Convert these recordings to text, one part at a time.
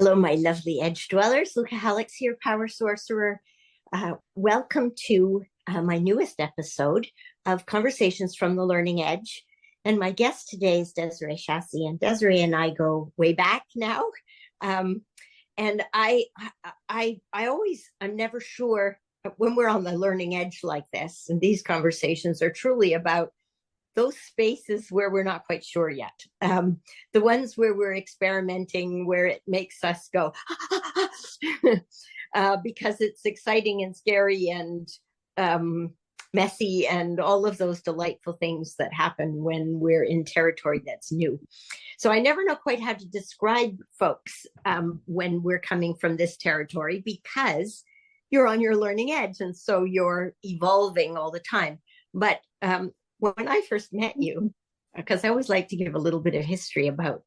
Hello, my lovely edge dwellers. Lucca Hallex here, Power Sorcerer. Welcome to my newest episode of Conversations from the Learning Edge. And my guest today is Desirée Chassie, and Desiree and I go way back now. And I'm never sure when we're on the learning edge like this, and these conversations are truly about those spaces where we're not quite sure yet. The ones where we're experimenting, where it makes us go, because it's exciting and scary and messy and all of those delightful things that happen when we're in territory that's new. So I never know quite how to describe folks when we're coming from this territory, because you're on your learning edge and so you're evolving all the time. But when I first met you, because I always like to give a little bit of history about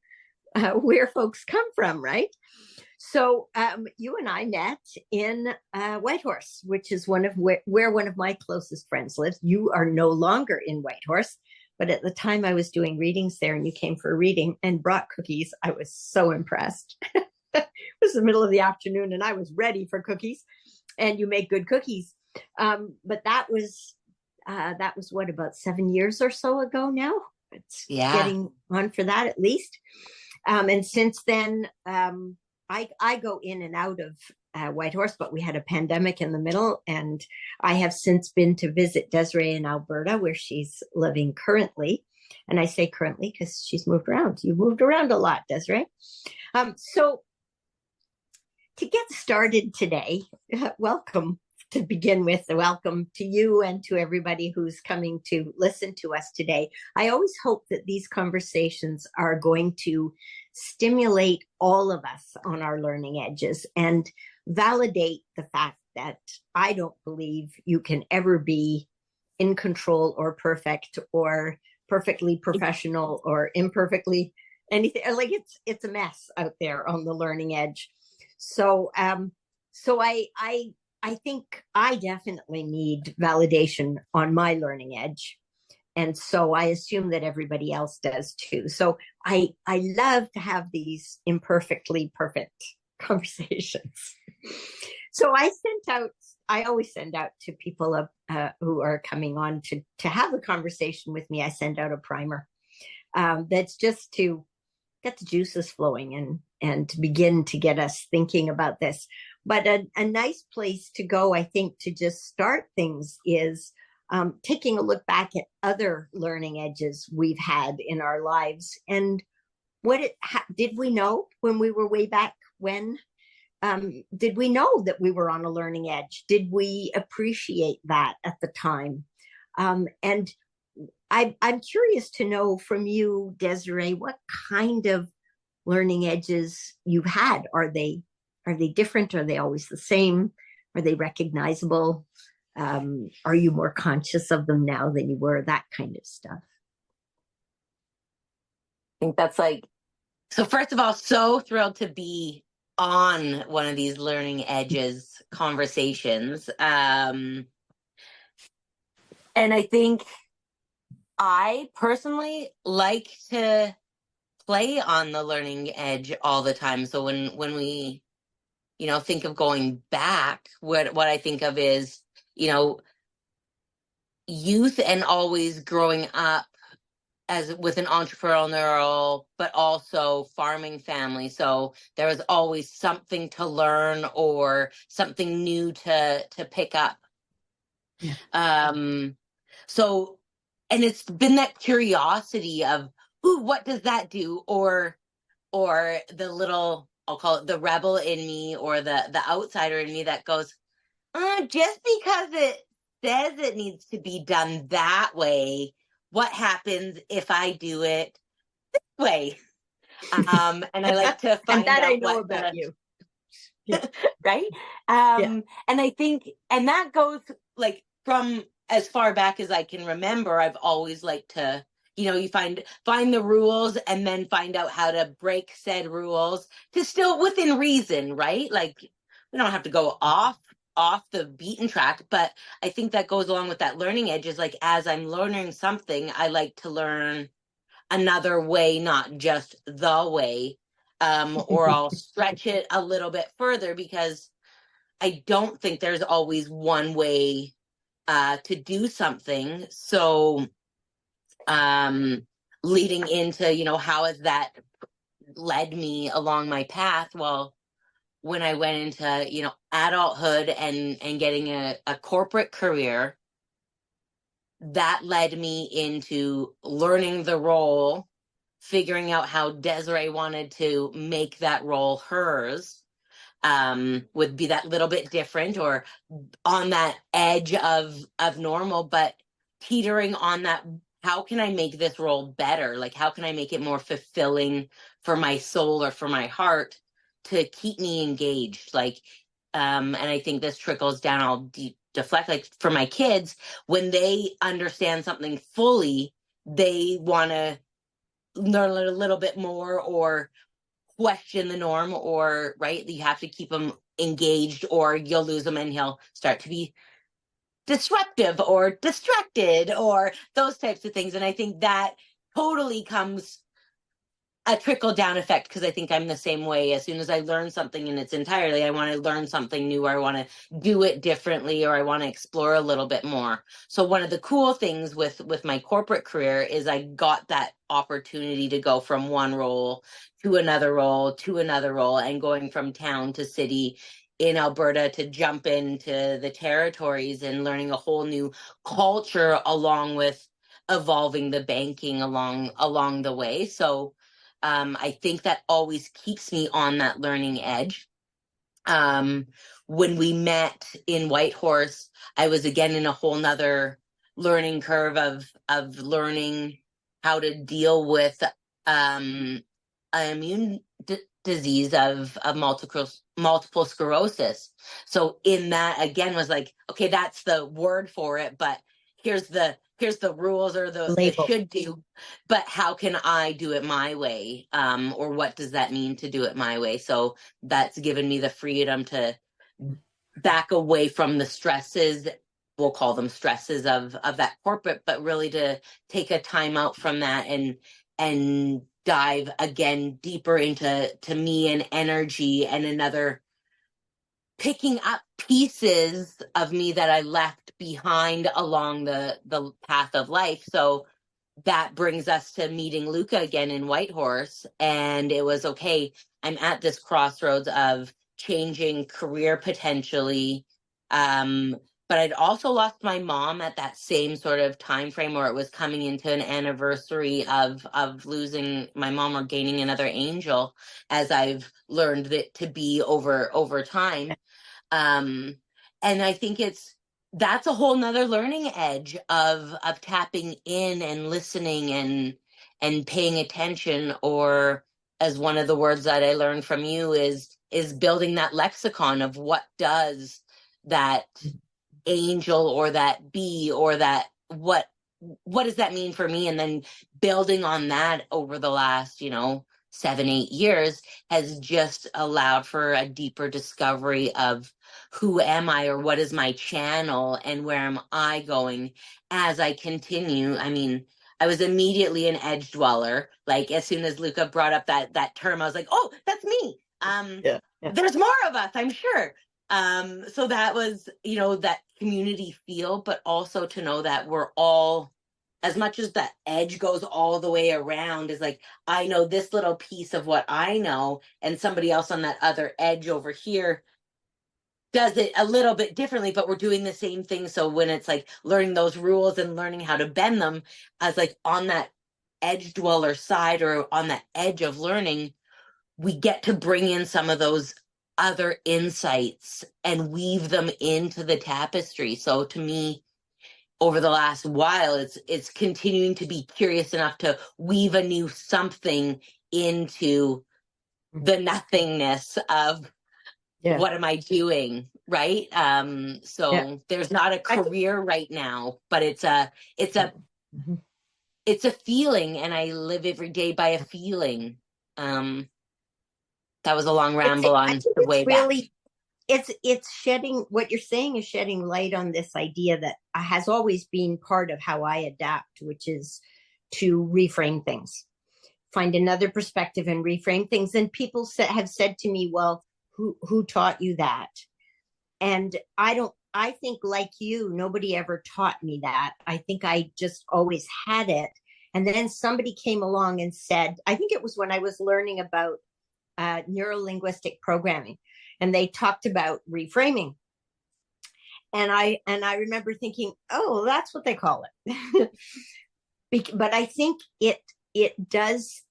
where folks come from, right? So you and I met in Whitehorse, which is where one of my closest friends lives. You are no longer in Whitehorse, but at the time I was doing readings there, and you came for a reading and brought cookies. I was so impressed. It was the middle of the afternoon, and I was ready for cookies, and you make good cookies. But that was what, about 7 years or so ago now. It's getting on for that at least. And since then, I go in and out of Whitehorse, but we had a pandemic in the middle, and I have since been to visit Desiree in Alberta, where she's living currently. And I say currently because she's moved around. You moved around a lot, Desiree. So to get started today, welcome. To begin with, the welcome to you and to everybody who's coming to listen to us today. I always hope that these conversations are going to stimulate all of us on our learning edges and validate the fact that I don't believe you can ever be in control or perfect or perfectly professional or imperfectly anything. Like it's a mess out there on the learning edge. So I think I definitely need validation on my learning edge. And so I assume that everybody else does too. So I love to have these imperfectly perfect conversations. So I always send out to people who are coming on to have a conversation with me. I send out a primer that's just to get the juices flowing and to begin to get us thinking about this. But a nice place to go, I think, to just start things is taking a look back at other learning edges we've had in our lives. And did we know when we were way back when? Did we know that we were on a learning edge? Did we appreciate that at the time? And I'm curious to know from you, Desiree, what kind of learning edges you've had. Are they different? Are they always the same? Are they recognizable? Are you more conscious of them now than you were? That kind of stuff. I think that's so first of all, so thrilled to be on one of these learning edges conversations. And I think I personally like to play on the learning edge all the time. So when we think of going back, what I think of is, youth and always growing up with an entrepreneurial, but also farming family. So there was always something to learn or something new to pick up. Yeah. So, and it's been that curiosity of, ooh, what does that do? Or the little, I'll call it the rebel in me, or the outsider in me that goes, just because it says it needs to be done that way, what happens if I do it this way? And I like to find that out I know about you. Right? And I think, and that goes from as far back as I can remember. I've always liked to, you find the rules and then find out how to break said rules to still within reason, right? Like, we don't have to go off the beaten track, but I think that goes along with that learning edge is as I'm learning something, I like to learn another way, not just the way. or I'll stretch it a little bit further, because I don't think there's always one way to do something. So leading into, how has that led me along my path? Well, when I went into, adulthood and getting a corporate career, that led me into learning the role, figuring out how Desiree wanted to make that role hers, would be that little bit different or on that edge of normal, but teetering on that, how can I make this role better? Like, how can I make it more fulfilling for my soul or for my heart to keep me engaged? Like, and I think this trickles down, I'll deflect, like for my kids, when they understand something fully, they want to learn a little bit more or question the norm, or right, you have to keep them engaged or you'll lose them and he'll start to be disruptive or distracted or those types of things. And I think that totally comes a trickle down effect, because I think I'm the same way. As soon as I learn something in its entirety, I want to learn something new, or I want to do it differently, or I want to explore a little bit more. So one of the cool things with my corporate career is I got that opportunity to go from one role to another role to another role, and going from town to city in Alberta to jump into the territories and learning a whole new culture, along with evolving the banking along the way. So I think that always keeps me on that learning edge. When we met in Whitehorse, I was again in a whole nother learning curve of learning how to deal with an immune disease of multiple sclerosis. So in that, again, was like, okay, that's the word for it, but here's the rules, or the Label. should do, but how can I do it my way? Or what does that mean to do it my way? So that's given me the freedom to back away from the stresses, we'll call them stresses of that corporate, but really to take a time out from that and dive again deeper into me and energy, and another picking up pieces of me that I left behind along the path of life. So that brings us to meeting Lucca again in Whitehorse. And it was, okay, I'm at this crossroads of changing career potentially. But I'd also lost my mom at that same sort of time frame, where it was coming into an anniversary of losing my mom or gaining another angel, as I've learned it to be over time. And I think that's a whole nother learning edge of tapping in and listening and paying attention, or as one of the words that I learned from you is building that lexicon of what does that angel or that bee or that what does that mean for me, and then building on that over the last 7-8 years has just allowed for a deeper discovery of who am I, or what is my channel, and where am I going as I continue. I mean, I was immediately an edge dweller. Like, as soon as Lucca brought up that term, I was like, oh, that's me. Yeah. There's more of us, I'm sure. So that was, that community feel, but also to know that we're all, as much as the edge goes all the way around, is like, I know this little piece of what I know, and somebody else on that other edge over here does it a little bit differently, but we're doing the same thing. So when it's like learning those rules and learning how to bend them, as like on that edge dweller side, or on that edge of learning, we get to bring in some of those other insights and weave them into the tapestry. So to me, over the last while, it's continuing to be curious enough to weave a new something into the nothingness of what am I doing, right? So there's not a career right now, but it's a feeling, and I live every day by a feeling. That was a long ramble on the way back. It's shedding, what you're saying is shedding light on this idea that has always been part of how I adapt, which is to reframe things find another perspective and reframe things. And people have said to me, well, who taught you that? And I think like you, nobody ever taught me that. I think I just always had it. And then somebody came along and said, I think it was when I was learning about neuro-linguistic programming, and they talked about reframing. And I remember thinking, oh, that's what they call it. But I think it does.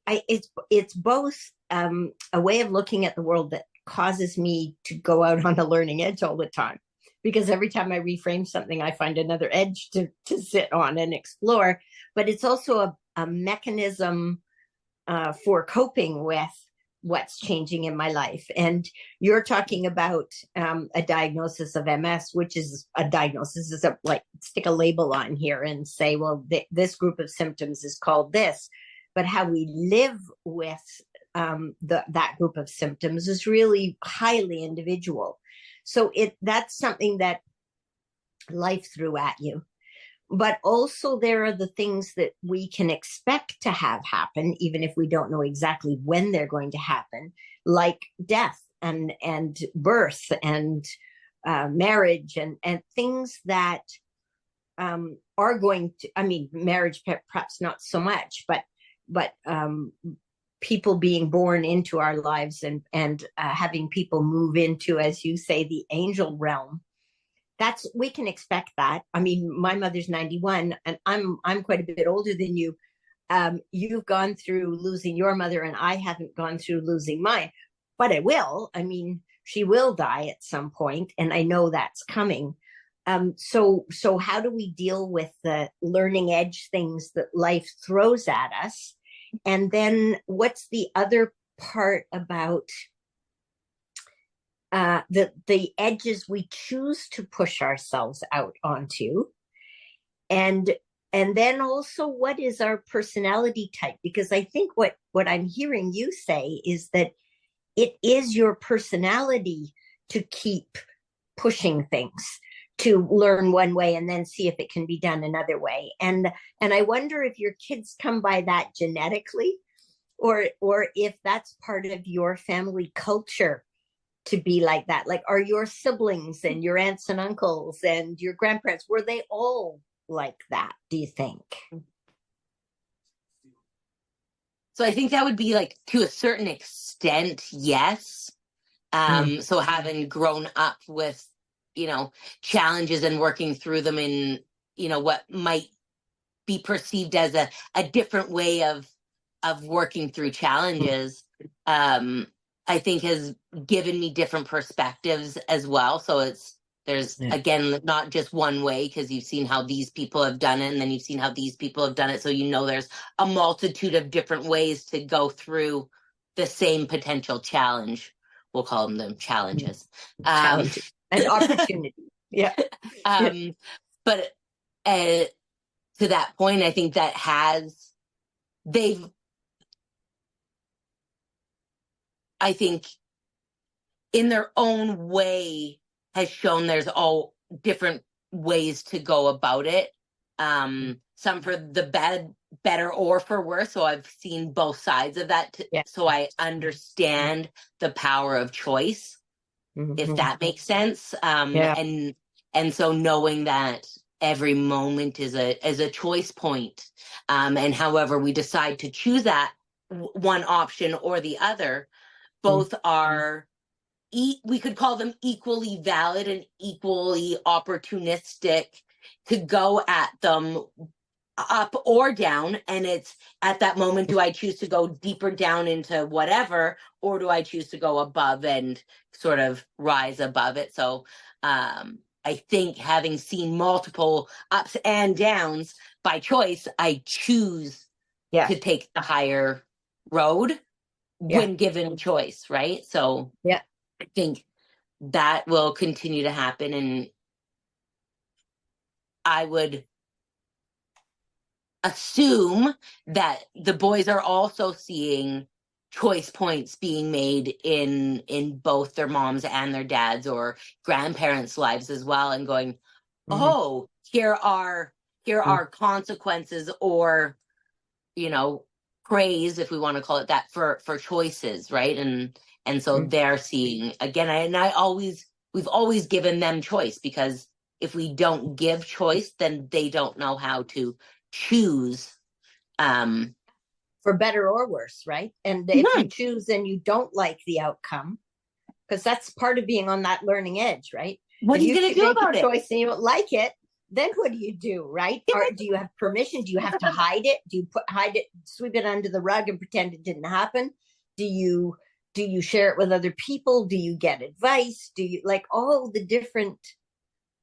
It's both a way of looking at the world that causes me to go out on a learning edge all the time, because every time I reframe something, I find another edge to sit on and explore. But it's also a mechanism for coping with what's changing in my life. And you're talking about a diagnosis of MS, which is a diagnosis, is like stick a label on here and say, well, this group of symptoms is called this. But how we live with that group of symptoms is really highly individual. So that's something that life threw at you. But also there are the things that we can expect to have happen, even if we don't know exactly when they're going to happen, like death and birth and marriage and things that are going to, I mean, marriage perhaps not so much, but people being born into our lives and having people move into, as you say, the angel realm. We can expect that. I mean, my mother's 91 and I'm quite a bit older than you. You've gone through losing your mother and I haven't gone through losing mine, but I will. I mean, she will die at some point and I know that's coming. So how do we deal with the learning edge things that life throws at us? And then what's the other part about the edges we choose to push ourselves out onto? And then also, what is our personality type? Because I think what I'm hearing you say is that it is your personality to keep pushing things, to learn one way and then see if it can be done another way. And I wonder if your kids come by that genetically, or if that's part of your family culture to be like that. Like, are your siblings and your aunts and uncles and your grandparents, were they all like that, do you think? So I think that would be like, to a certain extent, yes. So having grown up with, challenges and working through them in, what might be perceived as a different way of working through challenges, I think has given me different perspectives as well. So there's again, not just one way, because you've seen how these people have done it and then you've seen how these people have done it. So, there's a multitude of different ways to go through the same potential challenge. We'll call them challenges. Challenges and opportunity. Yeah. But to that point, I think that I think in their own way has shown there's all different ways to go about it. Some for the better or for worse. So I've seen both sides of that. So I understand the power of choice, if that makes sense. And so knowing that every moment is a choice point, and however we decide to choose that one option or the other, both are, we could call them equally valid and equally opportunistic to go at them up or down. And it's at that moment, do I choose to go deeper down into whatever, or do I choose to go above and sort of rise above it? So I think having seen multiple ups and downs, by choice, I choose to take the higher road when given a choice, right? So I think that will continue to happen. And I would assume that the boys are also seeing choice points being made in both their moms and their dads or grandparents' lives as well, and going, oh, here are consequences, or praise, if we want to call it that, for choices, right? And so they're seeing again, and we've always given them choice, because if we don't give choice, then they don't know how to choose. For better or worse, right? And if you choose and you don't like the outcome, because that's part of being on that learning edge, right? What if are you going to do make about a choice and you don't like it, then what do, right? Or do you have permission? Do you have to hide it? Do you hide it, sweep it under the rug and pretend it didn't happen? Do you share it with other people? Do you get advice? Do you, like, all the different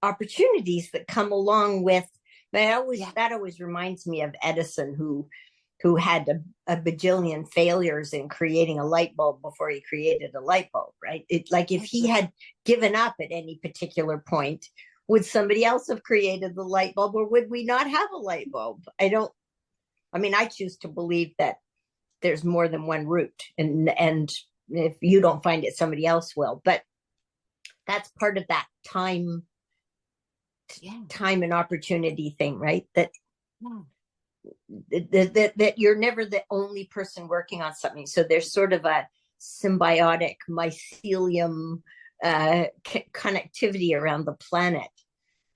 opportunities that come along with that? That always reminds me of Edison, who had a bajillion failures in creating a light bulb before he created a light bulb, right? Like, if he had given up at any particular point, would somebody else have created the light bulb, or would we not have a light bulb? I choose to believe that there's more than one route, and if you don't find it, somebody else will. But that's part of that time and opportunity thing, right? That you're never the only person working on something. So there's sort of a symbiotic mycelium connectivity around the planet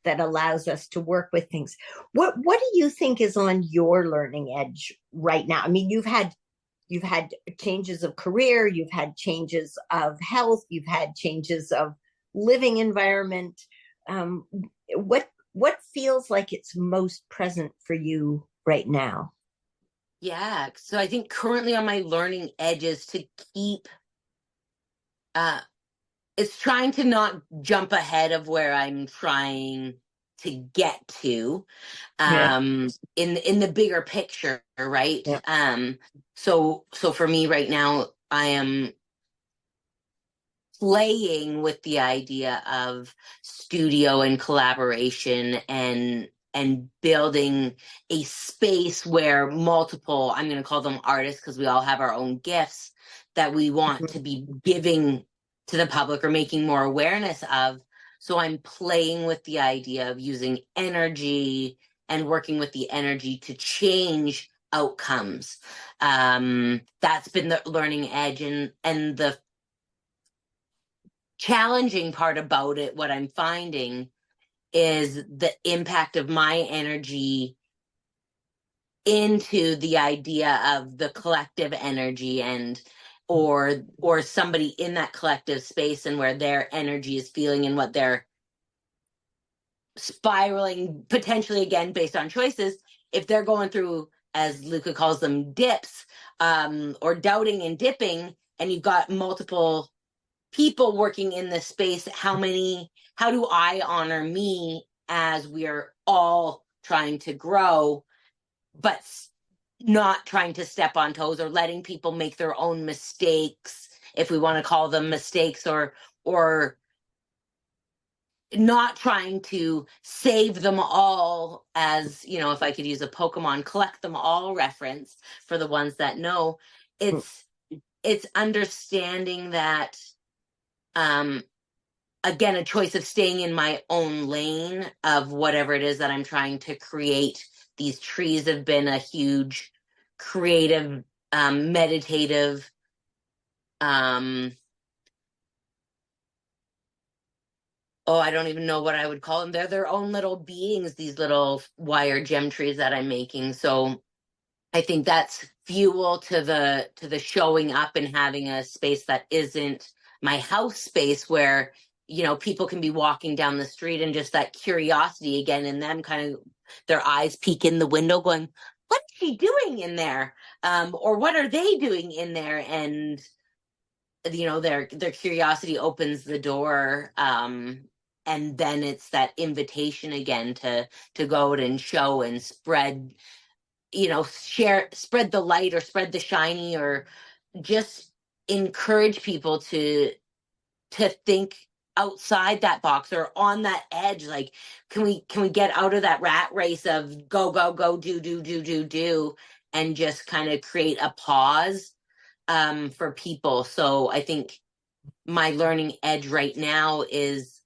that allows us to work with things. What do you think is on your learning edge right now? I mean, you've had changes of career, you've had changes of health, you've had changes of living environment. What feels like it's most present for you right now? Yeah. So I think currently on my learning edge is to keep, it's trying to not jump ahead of where I'm trying to get to, in the bigger picture, right? Yeah. So for me right now, I am playing with the idea of studio and collaboration, and building a space where multiple, I'm going to call them artists, because we all have our own gifts that we want to be giving to the public or making more awareness of. So I'm playing with the idea of using energy and working with the energy to change outcomes. That's been the learning edge, and the challenging part about it, what I'm finding, is the impact of my energy into the idea of the collective energy, and or somebody in that collective space, and where their energy is feeling and what they're spiraling potentially, again based on choices, if they're going through, as Lucca calls them, dips, or doubting and dipping, and you've got multiple people working in this space, how do I honor me as we're all trying to grow, but not trying to step on toes, or letting people make their own mistakes, if we want to call them mistakes, or not trying to save them all, as, if I could use a Pokemon collect them all reference for the ones that know. It's understanding that, again, a choice of staying in my own lane of whatever it is that I'm trying to create. These trees have been a huge creative, meditative, I don't even know what I would call them. They're their own little beings, these little wire gem trees that I'm making. So I think that's fuel to the showing up and having a space that isn't my house space, where people can be walking down the street, and just that curiosity again in them, kind of their eyes peek in the window going, what is she doing in there, or what are they doing in there? And their curiosity opens the door, and then it's that invitation again to go out and show and spread, spread the light, or spread the shiny, or just encourage people to think outside that box, or on that edge. Like, can we get out of that rat race of go go go, do, and just kind of create a pause, for people. So I think my learning edge right now is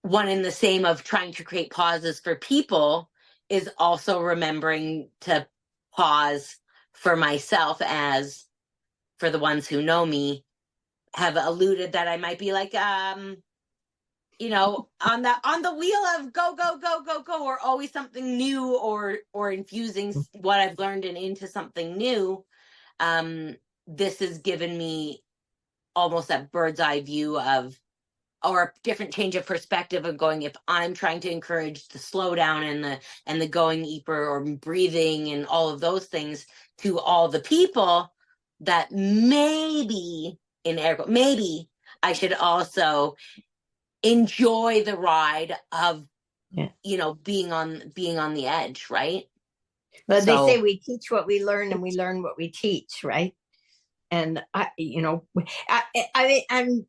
one in the same of trying to create pauses for people, is also remembering to pause for myself, as for the ones who know me have alluded that I might be like, you know, on the wheel of go, go, go, go, go, or always something new, or infusing what I've learned into something new. This has given me almost that bird's eye view of, or a different change of perspective of going, if I'm trying to encourage the slow down and the going deeper or breathing and all of those things to all the people, that maybe maybe I should also enjoy the ride of, you know, being on the edge, right? But they say So we teach what we learn and we learn what we teach, right? And you know, I'm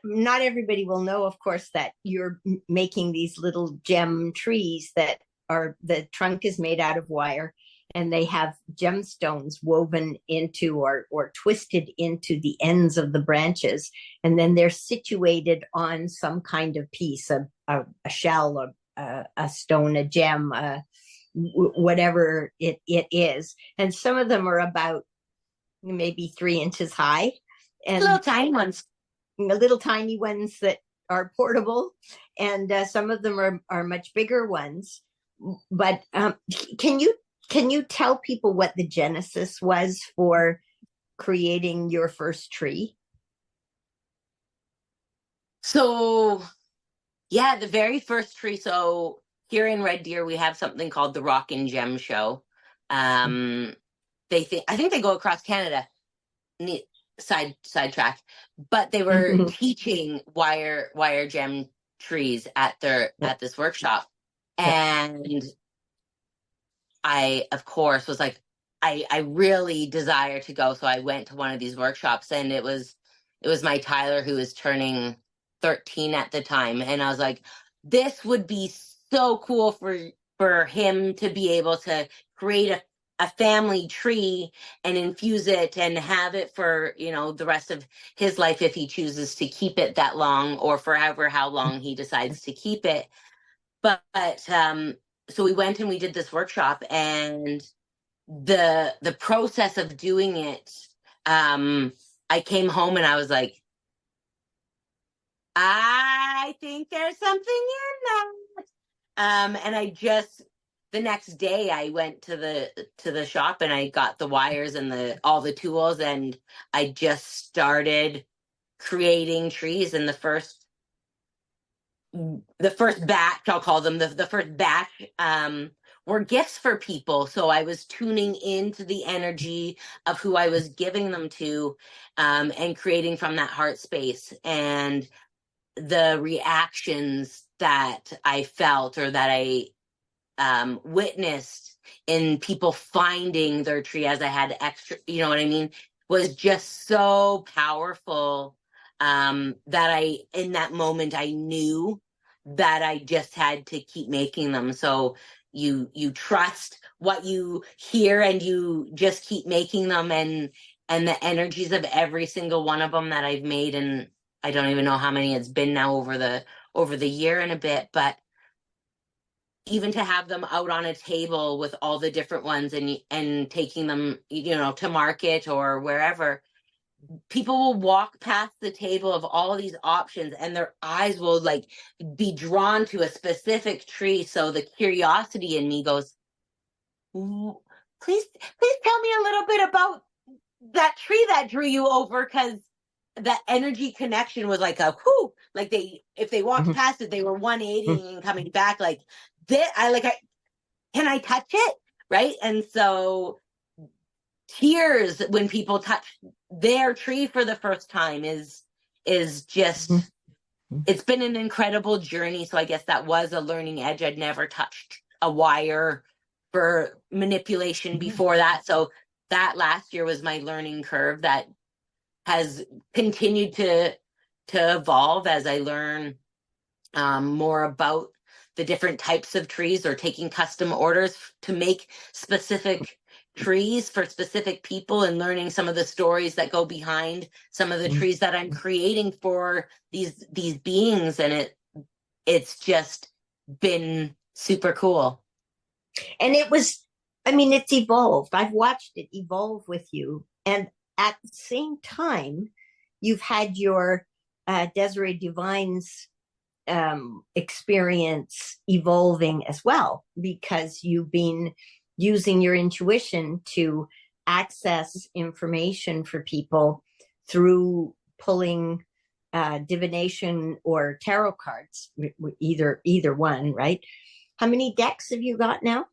not everybody will know, of course, that you're making these little gem trees that are, the trunk is made out of wire, and they have gemstones woven into or twisted into the ends of the branches, and then they're situated on some kind of piece, a shell, a stone, a gem, whatever it is. And some of them are about maybe 3 inches high, and little tiny ones. the little tiny ones that are portable, and some of them are much bigger ones. But can you tell people what the genesis was for creating your first tree? So yeah, the very first tree. So here in Red Deer, we have something called the Rock and Gem Show. I think they go across Canada. Neat sidetrack, but they were teaching wire gem trees at this workshop, and I, of course, was like, I really desire to go, so I went to one of these workshops, and it was my Tyler, who was turning 13 at the time, and I was like, this would be so cool for him to be able to create a family tree and infuse it and have it for, you know, the rest of his life, if he chooses to keep it that long, or forever, how long he decides to keep it. But so we went and we did this workshop, and the process of doing it, I came home and I was like, I think there's something in that. And I just, the next day I went to the shop and I got the wires and all the tools, and I just started creating trees. And the first batch, I'll call them the first batch, were gifts for people. So I was tuning into the energy of who I was giving them to, and creating from that heart space. And the reactions that I felt, or that I witnessed in people finding their tree as I had extra, you know what I mean, was just so powerful, that in that moment, I knew that I just had to keep making them. So you trust what you hear, and you just keep making them, and the energies of every single one of them that I've made, and I don't even know how many it's been now over the year and a bit, but even to have them out on a table with all the different ones, and taking them, you know, to market or wherever, people will walk past the table of all these options, and their eyes will like be drawn to a specific tree. So the curiosity in me goes, please tell me a little bit about that tree that drew you over, because that energy connection was like a whoo, like if they walked past it, they were 180 and coming back like this. Can I touch it? Right. And so tears when people touch their tree for the first time is just, it's been an incredible journey. So I guess that was a learning edge. I'd never touched a wire for manipulation before that. So that last year was my learning curve that has continued to evolve as I learn more about the different types of trees, or taking custom orders to make specific trees for specific people, and learning some of the stories that go behind some of the trees that I'm creating for these beings. And it's just been super cool. And it was I mean, it's evolved. I've watched it evolve with you. And at the same time, you've had your Desiree Divine's experience evolving as well, because you've been using your intuition to access information for people through pulling divination or tarot cards, either one, right? How many decks have you got now?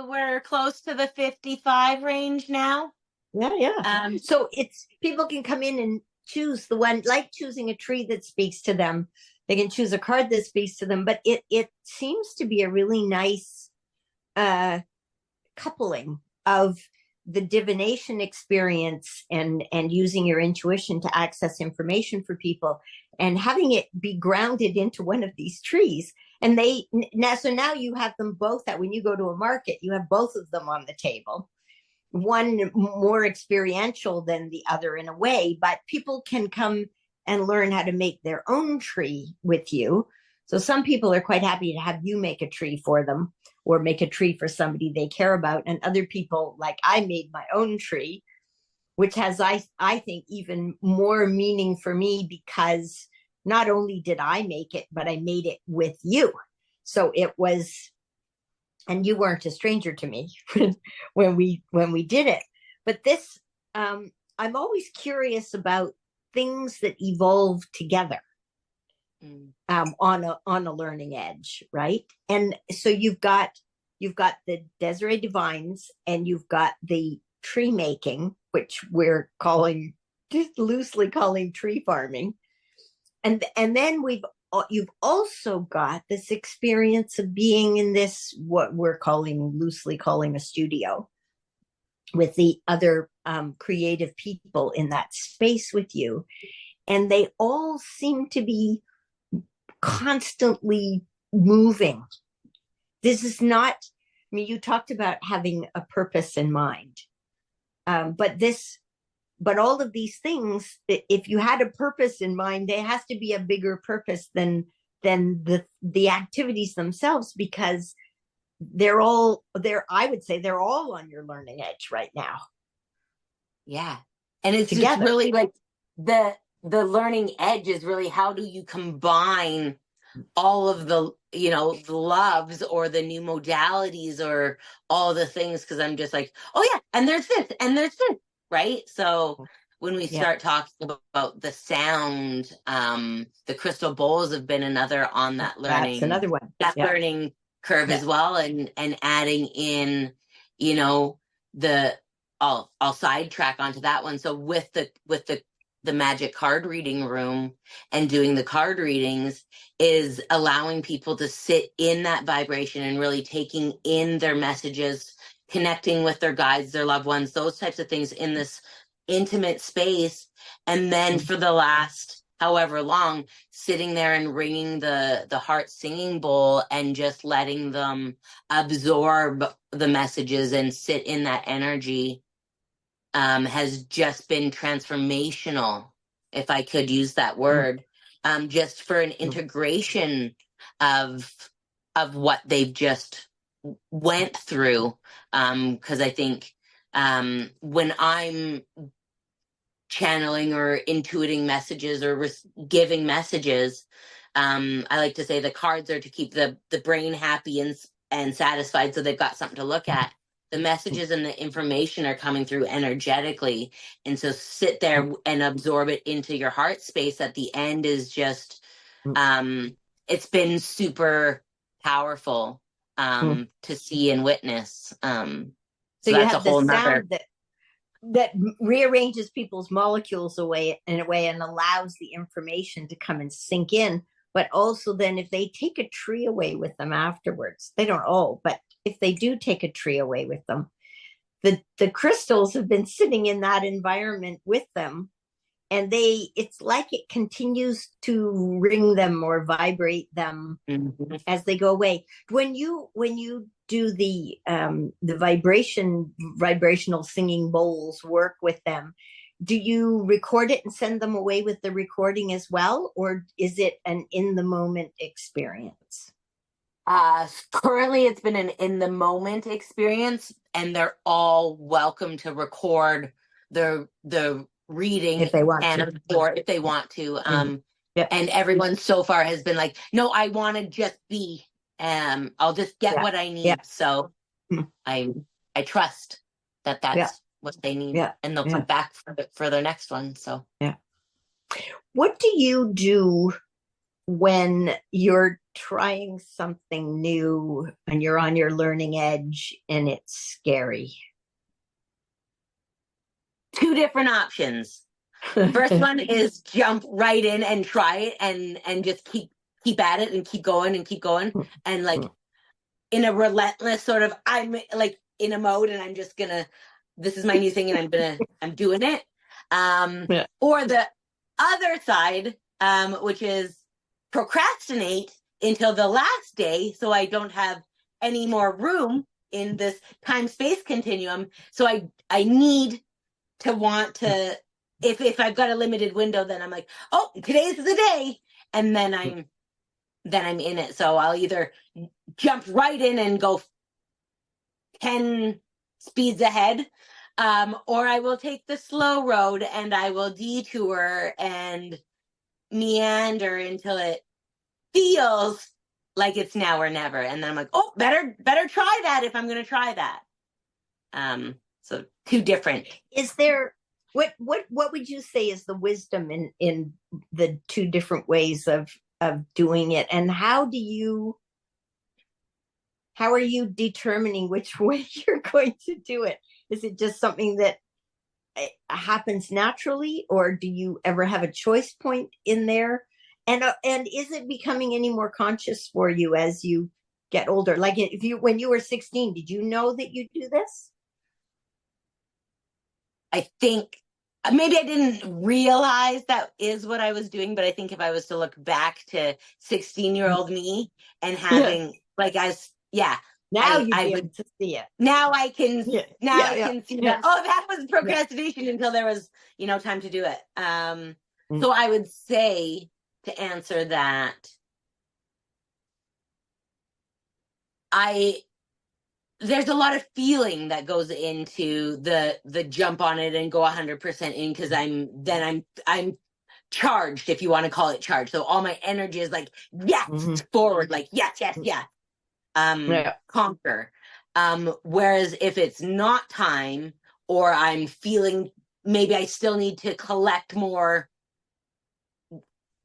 We're close to the 55 range now. Yeah. So it's people can come in and choose the one, like choosing a tree that speaks to them. They can choose a card that speaks to them, but it seems to be a really nice coupling of the divination experience and using your intuition to access information for people, and having it be grounded into one of these trees. And now you have them both, that when you go to a market, you have both of them on the table, one more experiential than the other in a way, but people can come and learn how to make their own tree with you. So some people are quite happy to have you make a tree for them, or make a tree for somebody they care about. And other people, like I made my own tree, which has, I think, even more meaning for me, because not only did I make it, but I made it with you. So it was, and you weren't a stranger to me when we did it. But this, I'm always curious about things that evolve together on a learning edge, right? And so you've got the Desiree Divines, and you've got the tree making, which we're loosely calling tree farming, and then you've also got this experience of being in this, what we're loosely calling a studio, with the other creative people in that space with you, and they all seem to be constantly moving. This is not, I mean, you talked about having a purpose in mind, but all of these things, if you had a purpose in mind, there has to be a bigger purpose than the activities themselves, because I would say they're all on your learning edge right now. Yeah. And it's together. Just really like the learning edge is really, how do you combine all of the the loves or the new modalities or all the things, because I'm just like, oh yeah, and there's this and there's this, right? So when we start talking about the sound, the crystal bowls have been another on that learning. That's another one. Learning curve as well, and adding in, I'll sidetrack onto that one. So with the magic card reading room and doing the card readings is allowing people to sit in that vibration and really taking in their messages, connecting with their guides, their loved ones, those types of things in this intimate space. And then for the last however long, sitting there and ringing the heart singing bowl and just letting them absorb the messages and sit in that energy has just been transformational, if I could use that word, just for an integration of what they've just went through. Because I think when I'm channeling or intuiting messages or giving messages, I like to say the cards are to keep the brain happy and satisfied, so they've got something to look at. The messages and the information are coming through energetically, and so sit there and absorb it into your heart space. At the end is just it's been super powerful to see and witness. So you have the sound that rearranges people's molecules in a way and allows the information to come and sink in. But also then if they take a tree away with them afterwards, they don't all, but if they do take a tree away with them, the crystals have been sitting in that environment with them, and it's like it continues to ring them or vibrate them as they go away. When you do the vibrational singing bowls work with them, do you record it and send them away with the recording as well, or is it an in the moment experience? Currently, it's been an in the moment experience, and they're all welcome to record the reading if they want to. and or if they want to. Yeah. And everyone so far has been like, no, I want to just be. I'll just get Yeah. what I need. Yeah. So Mm. I trust that Yeah. that's what they need, Yeah. and they'll Yeah. come back for their next one. So Yeah. What do you do when you're trying something new and you're on your learning edge and it's scary? two different options. First one is jump right in and try it and just keep at it and keep going and like in a relentless sort of, I'm like in a mode and I'm just gonna, this is my new thing and I'm doing it. Yeah. Or the other side, which is procrastinate until the last day so I don't have any more room in this time space continuum. So I need to want to, if I've got a limited window, then I'm like, oh, today's the day, and then I'm in it. So I'll either jump right in and go 10 speeds ahead, or I will take the slow road and I will detour and meander until it feels like it's now or never, and then I'm like, oh, better try that if I'm going to try that. So two different. Is there what would you say is the wisdom in the two different ways of doing it, and how are you determining which way you're going to do it? Is it just something that happens naturally, or do you ever have a choice point in there? And is it becoming any more conscious for you as you get older? Like when you were 16, did you know that you do this? I think maybe I didn't realize that is what I was doing, but I think if I was to look back to 16-year-old me and having now you'd be able to see it. Now I can I can see that. Oh, that was procrastination until there was, time to do it. So I would say, to answer that, there's a lot of feeling that goes into the jump on it and go 100% in, because I'm charged, if you want to call it charged. So all my energy is like, yes, forward, like yes. Conquer. Whereas if it's not time, or I'm feeling maybe I still need to collect more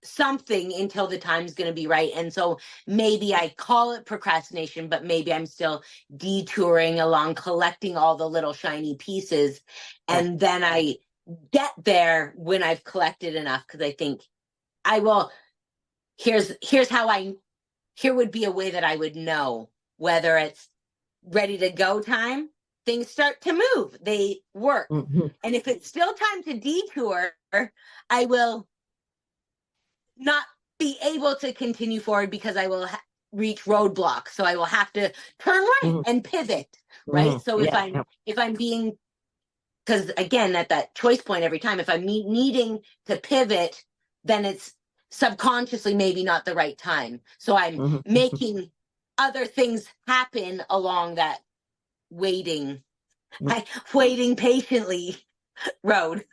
something until the time's going to be right, and so maybe I call it procrastination, but maybe I'm still detouring along, collecting all the little shiny pieces, and then I get there when I've collected enough, because I think I will. Here would be a way that I would know whether it's ready to go time. Things start to move, they work, and if it's still time to detour, I will not be able to continue forward, because I will reach roadblocks. So I will have to turn right and pivot, right? So if I'm being, because again, at that choice point every time, if I'm needing to pivot, then it's subconsciously maybe not the right time. So I'm making other things happen along that waiting patiently road.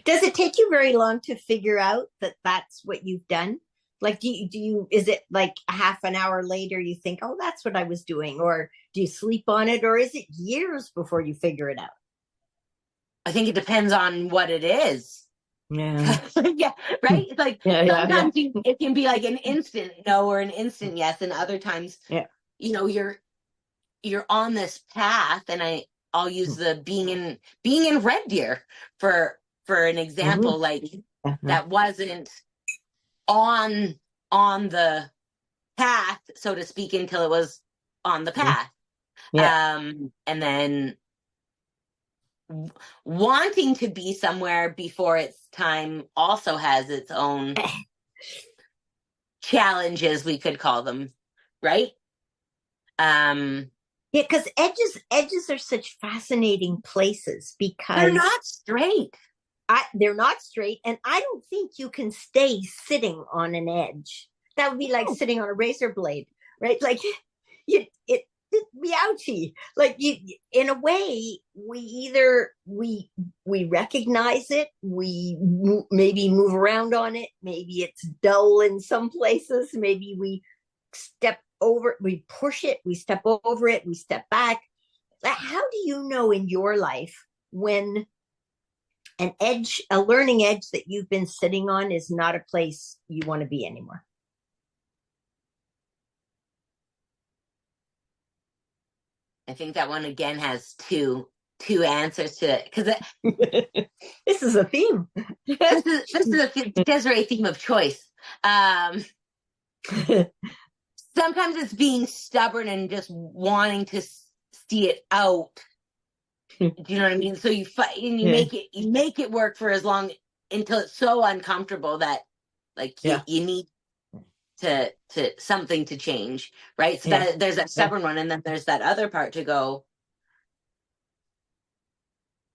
Does it take you very long to figure out that that's what you've done? Like, do you, is it like a half an hour later you think, oh, that's what I was doing? Or do you sleep on it? Or is it years before you figure it out? I think it depends on what it is. Yeah. Yeah, right? It's like sometimes it can be like an instant no or an instant yes. And other times, you're on this path, and I'll use the being in Red Deer for an example, like that wasn't on the path, so to speak, until it was on the path. And then wanting to be somewhere before it's time also has its own challenges, we could call them, right? Because edges are such fascinating places, because they're not straight. They're not straight, and I don't think you can stay sitting on an edge. That would be like sitting on a razor blade. right? Like it ouchie. Like you, in a way, we recognize it, maybe move around on it, maybe it's dull in some places, maybe we step over, we push it, we step over it, we step back. How do you know in your life when a learning edge that you've been sitting on is not a place you want to be anymore? I think that one again has two answers to it, because This is a theme. this is a Desiree theme of choice. Sometimes it's being stubborn and just wanting to see it out. Do you know what I mean? So you fight and you make it work for as long until it's so uncomfortable that like you need to something to change, right? So that there's that stubborn one, and then there's that other part to go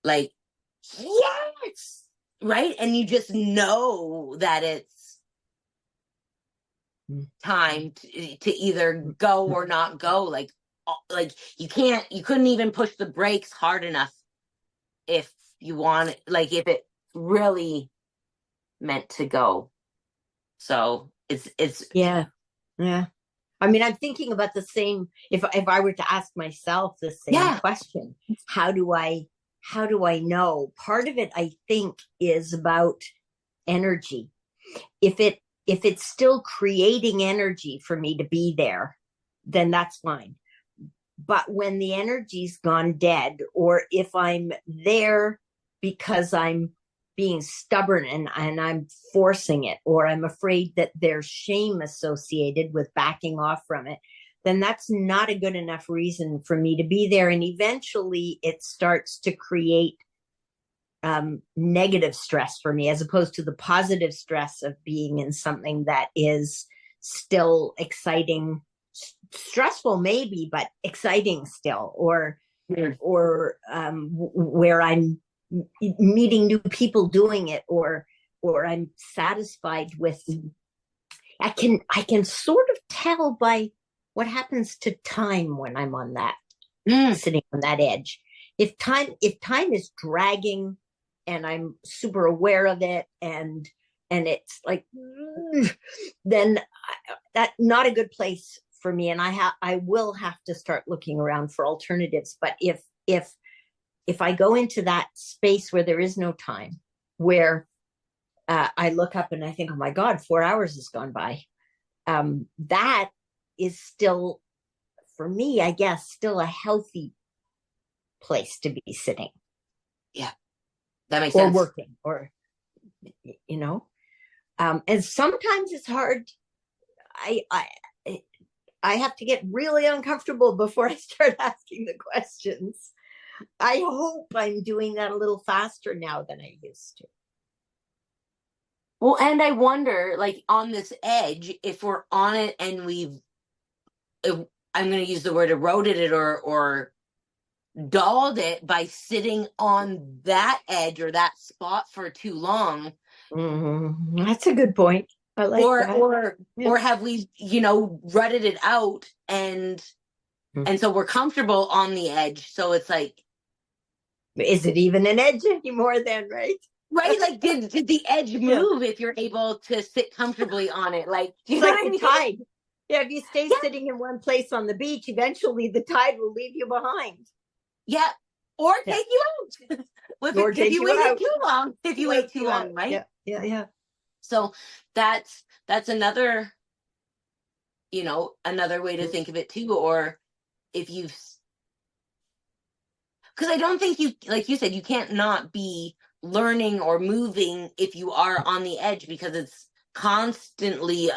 like, yes, right? And you just know that it's time to either go or not go. Like you couldn't even push the brakes hard enough if you want it, like if it really meant to go. So it's yeah. I mean, I'm thinking about the same. If I were to ask myself the same question, how do I know? Part of it, I think, is about energy. If it's still creating energy for me to be there, then that's fine. But when the energy's gone dead, or if I'm there because I'm being stubborn and I'm forcing it, or I'm afraid that there's shame associated with backing off from it, then that's not a good enough reason for me to be there. And eventually it starts to create negative stress for me, as opposed to the positive stress of being in something that is still exciting, stressful maybe, but exciting still, or where I'm meeting new people doing it, or I'm satisfied with. I can sort of tell by what happens to time when I'm on that sitting on that edge. If time is dragging and I'm super aware of it, and it's like, then that's not a good place for me, and I will have to start looking around for alternatives. But if I go into that space where there is no time, where I look up and I think, oh my God, 4 hours has gone by, that is still, for me, I guess, still a healthy place to be sitting. Yeah, that makes sense. Or working, or, and sometimes it's hard. I have to get really uncomfortable before I start asking the questions. I hope I'm doing that a little faster now than I used to. Well, and I wonder, like, on this edge, if we're on it and I'm going to use the word eroded it or dulled it by sitting on that edge or that spot for too long. Mm-hmm. That's a good point. I like that. Or have we, rutted it out and so we're comfortable on the edge. So it's like, is it even an edge anymore then, right? Right? Like, did the edge move if you're able to sit comfortably on it? Like, it's like the tide. Yeah, if you stay sitting in one place on the beach, eventually the tide will leave you behind. Yeah. Or take you out. If you wait too long. If you wait too long, right? Yeah. So that's another, another way to think of it too. Or if you've, because I don't think like you said, you can't not be learning or moving if you are on the edge, because it's constantly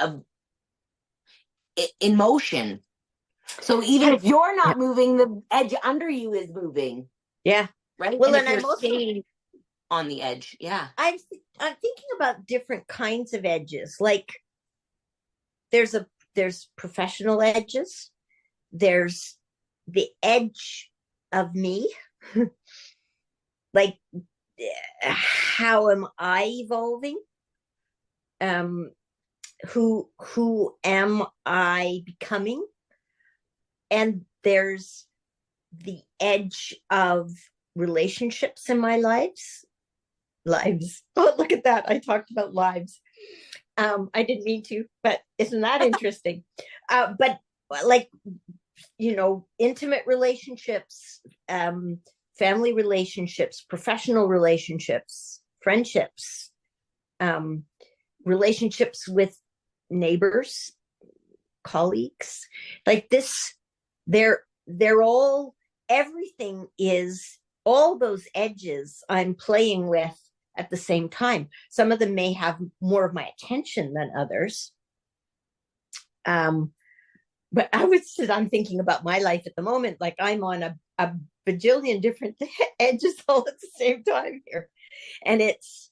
in motion. So even if you're not moving, the edge under you is moving. Yeah. Right. Well, and I'm also staying on the edge. Yeah. I'm thinking about different kinds of edges. Like there's professional edges. There's the edge of me. Like, how am I evolving? Who am I becoming? and there's the edge of relationships in my lives. Oh, look at that. I talked about lives. I didn't mean to, but isn't that interesting? But like, intimate relationships, family relationships, professional relationships, friendships, relationships with neighbors, colleagues, like this, they're all, everything is, all those edges I'm playing with at the same time. Some of them may have more of my attention than others. But I'm thinking about my life at the moment, like I'm on a bajillion different edges all at the same time here. And it's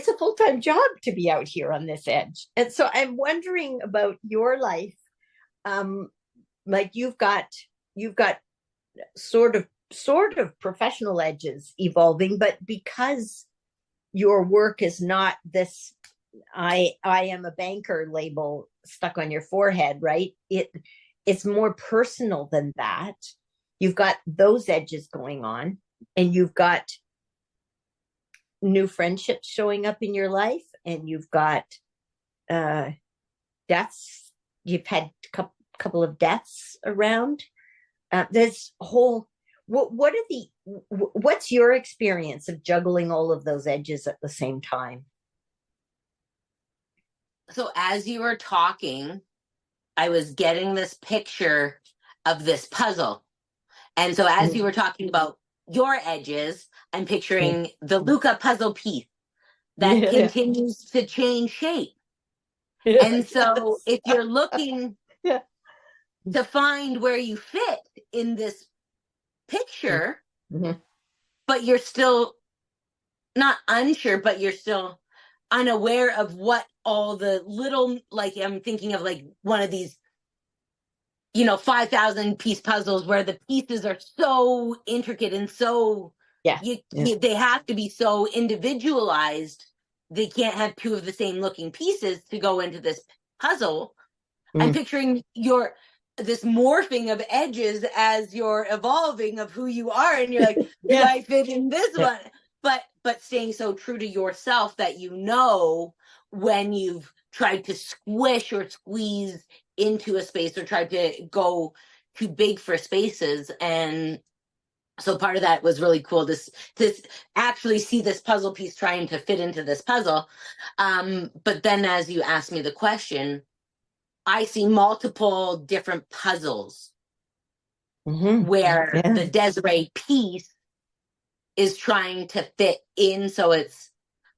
a full-time job to be out here on this edge. And so I'm wondering about your life. Like you've got sort of professional edges evolving, but because your work is not this I am a banker label stuck on your forehead, right? It's more personal than that. You've got those edges going on, and you've got new friendships showing up in your life, and you've got deaths. You've had a couple of deaths around. There's a whole. What's your experience of juggling all of those edges at the same time? So as you were talking, I was getting this picture of this puzzle. And so as you were talking about your edges, I'm picturing the Lucca puzzle piece that continues to change shape. And so if you're looking to find where you fit in this picture, but you're still not unsure, but you're still unaware of what all the little, like I'm thinking of like one of these 5,000 piece puzzles where the pieces are so intricate and so they have to be so individualized. They can't have two of the same looking pieces to go into this puzzle. I'm picturing this morphing of edges as you're evolving of who you are, and you're like, do I fit in this one? But staying so true to yourself that when you've tried to squish or squeeze into a space or tried to go too big for spaces. And so part of that was really cool to actually see this puzzle piece trying to fit into this puzzle. But then as you asked me the question, I see multiple different puzzles where the Desirée piece is trying to fit in. So I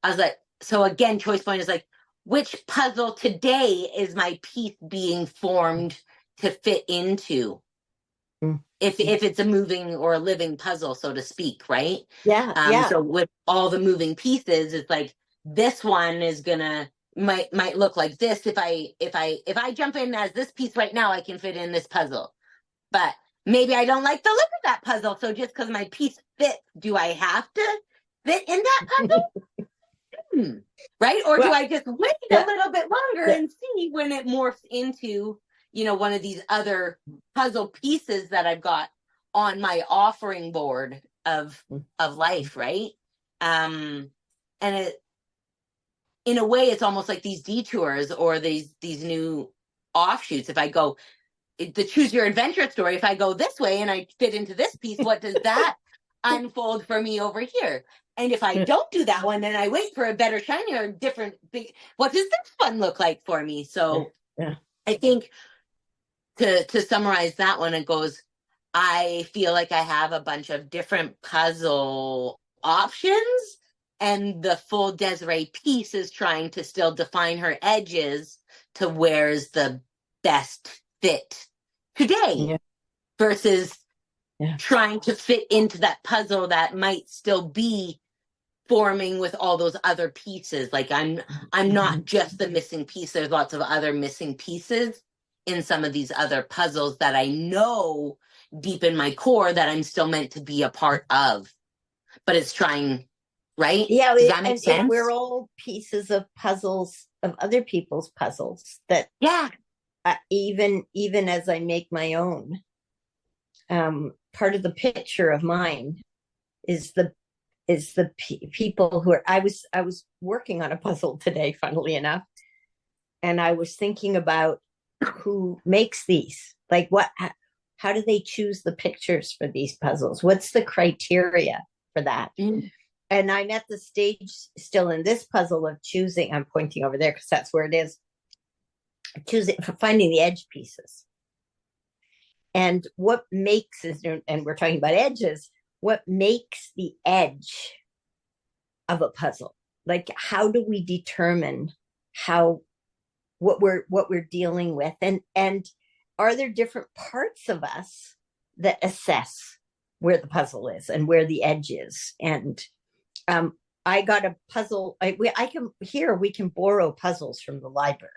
was like, so again, choice point is like, which puzzle today is my piece being formed to fit into? If it's a moving or a living puzzle, so to speak, right? So with all the moving pieces, it's like this one is might look like this. If I jump in as this piece right now, I can fit in this puzzle. But maybe I don't like the look of that puzzle. So just because my piece fits, do I have to fit in that puzzle? Right? Or do I just wait a little bit longer and see when it morphs into, one of these other puzzle pieces that I've got on my offering board of life, right? And in a way, it's almost like these detours or these new offshoots. If I go the choose your adventure story, if I go this way and I fit into this piece, what does that unfold for me over here? And if I don't do that one, then I wait for a better, shinier, different big, what does this one look like for me? So I think to summarize that one, it goes, I feel like I have a bunch of different puzzle options, and the full Desirée piece is trying to still define her edges to where's the best fit today versus trying to fit into that puzzle that might still be forming with all those other pieces. Like I'm not just the missing piece. There's lots of other missing pieces in some of these other puzzles that I know deep in my core that I'm still meant to be a part of, but it's trying, right? Yeah. Does that make sense? We're all pieces of puzzles, of other people's puzzles that even as I make my own, part of the picture of mine is the people who are. I was working on a puzzle today, funnily enough, and I was thinking about who makes these. Like, how do they choose the pictures for these puzzles? What's the criteria for that? Mm. And I'm at the stage still in this puzzle of choosing. I'm pointing over there because that's where it is. Choosing for finding the edge pieces. And what makes is, and we're talking about edges, what makes the edge of a puzzle? Like, how do we determine what we're dealing with? And are there different parts of us that assess where the puzzle is and where the edge is? And I got a puzzle. We can borrow puzzles from the library,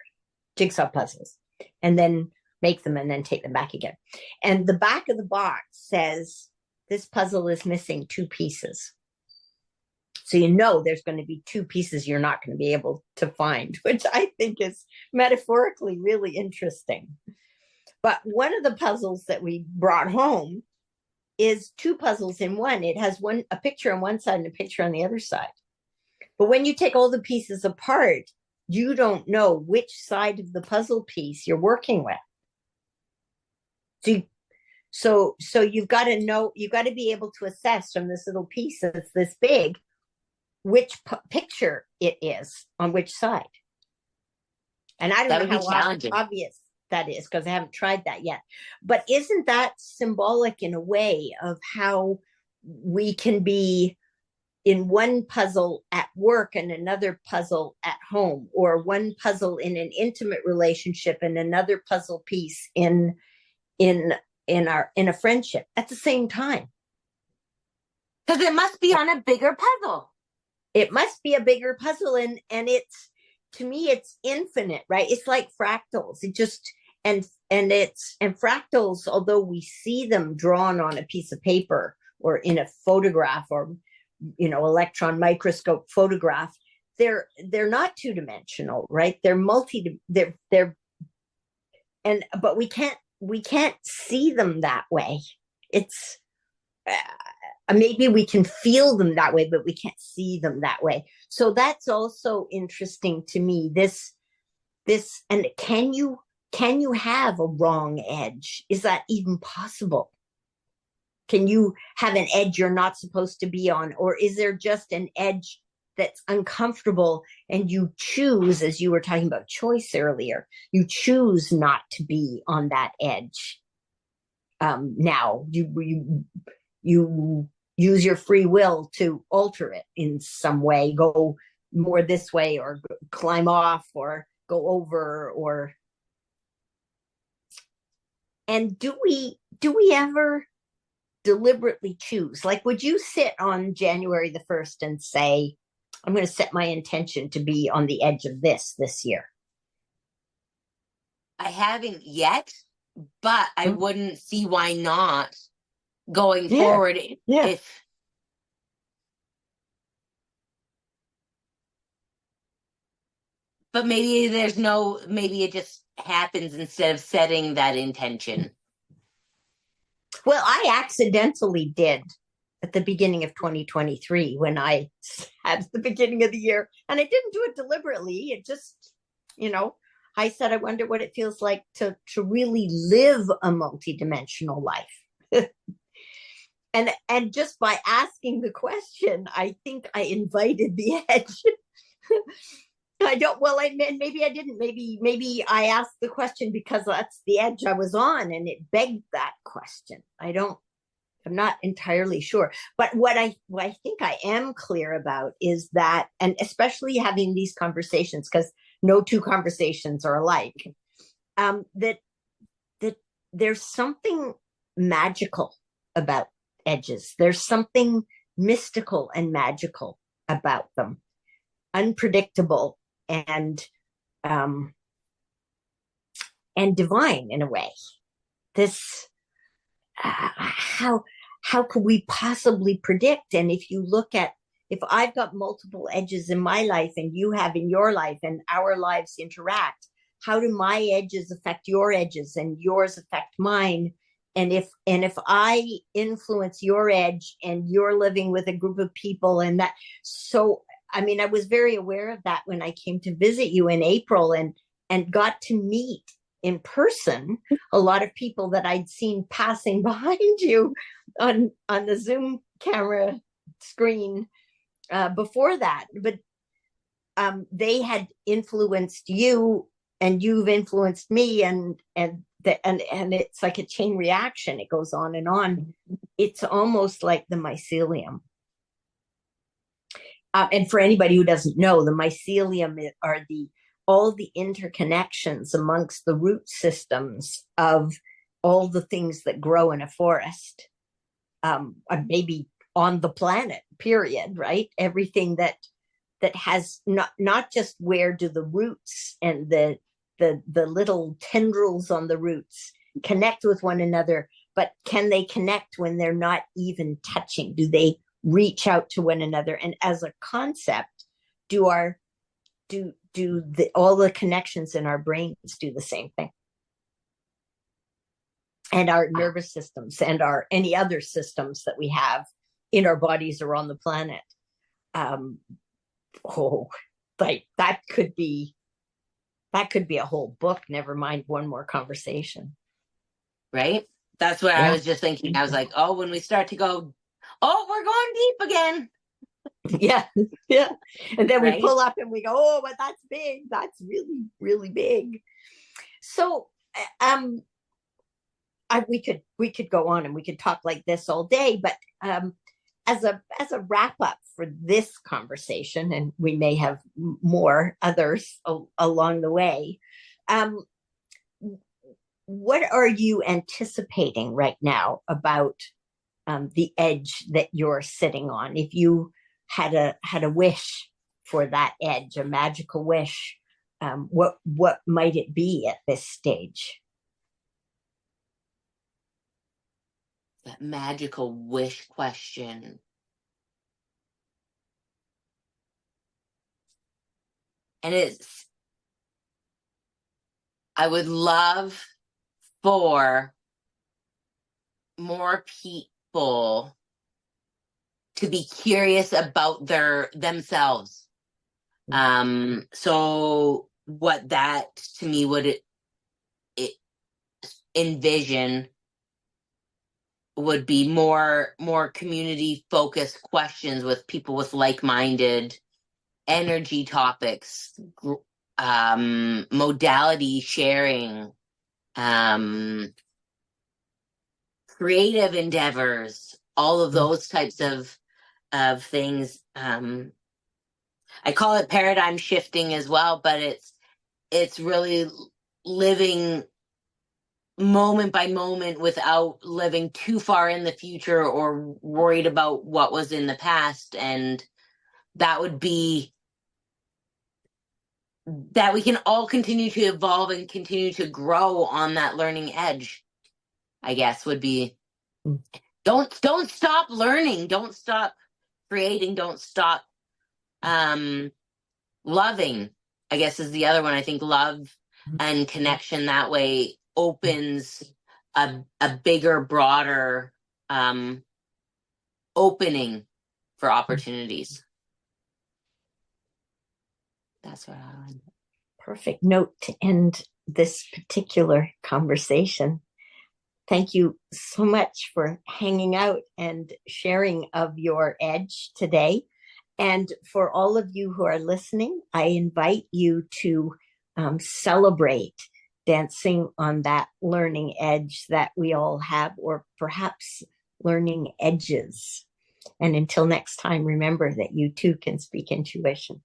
jigsaw puzzles, and then make them and then take them back again. And the back of the box says, this puzzle is missing 2 pieces. So there's going to be 2 pieces you're not going to be able to find, which I think is metaphorically really interesting. But one of the puzzles that we brought home is 2 puzzles in one. It has a picture on one side and a picture on the other side. But when you take all the pieces apart, you don't know which side of the puzzle piece you're working with. So you've got to know, you've got to be able to assess from this little piece that's this big, which picture it is on which side. And I don't know how obvious that is because I haven't tried that yet. But isn't that symbolic in a way of how we can be in one puzzle at work and another puzzle at home, or one puzzle in an intimate relationship and another puzzle piece in a friendship at the same time? Because it must be on a bigger puzzle. It must be a bigger puzzle, and it's, to me, it's infinite, right? It's like fractals. It just and fractals, although we see them drawn on a piece of paper or in a photograph or electron microscope photograph, they're not 2-dimensional, right? They're but we can't see them that way. It's maybe we can feel them that way, but we can't see them that way. So that's also interesting to me. This and can you have a wrong edge? Is that even possible? Can you have an edge you're not supposed to be on? Or is there just an edge that's uncomfortable and you choose, as you were talking about choice earlier, you choose not to be on that edge? Now you use your free will to alter it in some way, go more this way or climb off or go over, or. And do we ever deliberately choose? Like, would you sit on January the 1st and say, I'm going to set my intention to be on the edge of this year? I haven't yet, but I wouldn't see why not going forward. If but maybe maybe it just happens instead of setting that intention. Well, I accidentally did at the beginning of 2023 when I had the beginning of the year, and I didn't do it deliberately. It just, I said, I wonder what it feels like to really live a multidimensional life. and just by asking the question, I think I invited the edge. Maybe I didn't. Maybe I asked the question because that's the edge I was on and it begged that question. I'm not entirely sure. But what I think I am clear about is that, and especially having these conversations, because no 2 conversations are alike, that there's something magical about edges. There's something mystical and magical about them, unpredictable and divine in a way. This how could we possibly predict? And if I've got multiple edges in my life and you have in your life and our lives interact, how do my edges affect your edges and yours affect mine? And if I influence your edge and you're living with a group of people and that, so I mean, I was very aware of that when I came to visit you in April and got to meet in person a lot of people that I'd seen passing behind you on the Zoom camera screen before that. But they had influenced you and you've influenced me, and it's like a chain reaction. It goes on and on. It's almost like the mycelium. And for anybody who doesn't know, the mycelium are all the interconnections amongst the root systems of all the things that grow in a forest, maybe on the planet, period, right? Everything that has not just where do the roots and the little tendrils on the roots connect with one another, but can they connect when they're not even touching? Do they reach out to one another? And as a concept, do all the connections in our brains do the same thing? And our nervous systems and any other systems that we have in our bodies or on the planet. Like that could be a whole book, never mind one more conversation. Right? That's what I was just thinking. I was like, oh, when we start to go, oh, we're going deep again. Yeah. And then we pull up and we go, oh, but that's big. That's really, really big. So we could go on and we could talk like this all day, but as a wrap up for this conversation, and we may have more others along the way, what are you anticipating right now about the edge that you're sitting on? If you had a wish for that edge, a magical wish, what might it be at this stage? That magical wish question. And I would love for more people to be curious about themselves. So what that to me would it envision would be more community focused questions with people with like-minded energy topics, modality sharing, creative endeavors, all of those types of things. I call it paradigm shifting as well, but it's really living moment by moment without living too far in the future or worried about what was in the past. And that would be that we can all continue to evolve and continue to grow on that learning edge, I guess, would be don't stop learning, don't stop creating, don't stop loving, I guess, is the other one. I think love and connection that way opens a bigger, broader opening for opportunities. That's what I would. Perfect note to end this particular conversation. Thank you so much for hanging out and sharing of your edge today. And for all of you who are listening, I invite you to celebrate dancing on that learning edge that we all have, or perhaps learning edges. And until next time, remember that you too can speak intuition.